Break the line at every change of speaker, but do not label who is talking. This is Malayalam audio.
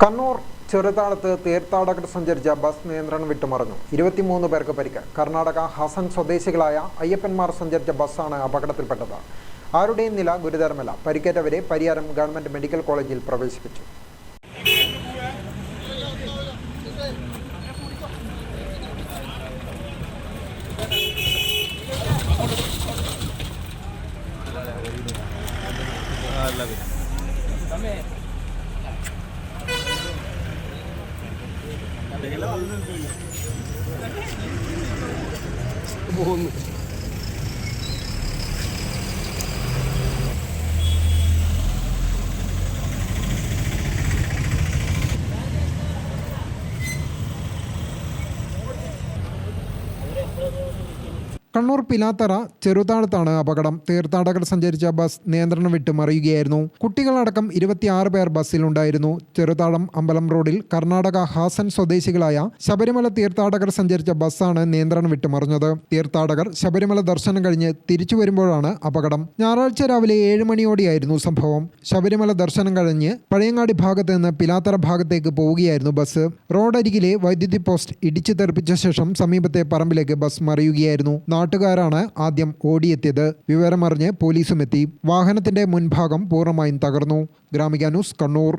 കണ്ണൂർ ചെറുതാഴത്ത് തീർത്ഥാടകർ സഞ്ചരിച്ച ബസ് നിയന്ത്രണം വിട്ടുമറിഞ്ഞു. 23 പേർക്ക് പരിക്ക്. കർണാടക ഹസൻ സ്വദേശികളായ അയ്യപ്പന്മാർ സഞ്ചരിച്ച ബസ്സാണ് അപകടത്തിൽപ്പെട്ടത്. ആരുടെയും നില ഗുരുതരമല്ല. പരിക്കേറ്റവരെ പരിയാരം ഗവൺമെന്റ് മെഡിക്കൽ കോളേജിൽ പ്രവേശിപ്പിച്ചു. കണ്ണൂർ പിലാത്തറ ചെറുതാഴത്താണ് അപകടം. തീർത്ഥാടകർ സഞ്ചരിച്ച ബസ് നിയന്ത്രണം വിട്ട് മറിയുകയായിരുന്നു. കുട്ടികളടക്കം 26 പേർ ബസ്സിലുണ്ടായിരുന്നു. ചെറുതാഴം അമ്പലം റോഡിൽ കർണാടക ഹാസൻ സ്വദേശികളായ ശബരിമല തീർത്ഥാടകർ സഞ്ചരിച്ച ബസ്സാണ് നിയന്ത്രണം വിട്ട് മറിഞ്ഞത്. തീർത്ഥാടകർ ശബരിമല ദർശനം കഴിഞ്ഞ് തിരിച്ചു വരുമ്പോഴാണ് അപകടം. ഞായറാഴ്ച രാവിലെ 7 മണിയോടെയായിരുന്നു സംഭവം. ശബരിമല ദർശനം കഴിഞ്ഞ് പഴയങ്ങാടി ഭാഗത്ത് നിന്ന് പിലാത്തറ ഭാഗത്തേക്ക് പോവുകയായിരുന്നു ബസ്. റോഡരികിലെ വൈദ്യുതി പോസ്റ്റ് ഇടിച്ചു തെറിപ്പിച്ച ശേഷം സമീപത്തെ പറമ്പിലേക്ക് ബസ് മറിയുകയായിരുന്നു. നാട്ടുകാരാണ് ആദ്യം ഓടിയെത്തിയത്. വിവരമറിഞ്ഞ് പോലീസും എത്തി. വാഹനത്തിന്റെ മുൻഭാഗം പൂർണ്ണമായും തകർന്നു. ഗ്രാമിക ന്യൂസ്, കണ്ണൂർ.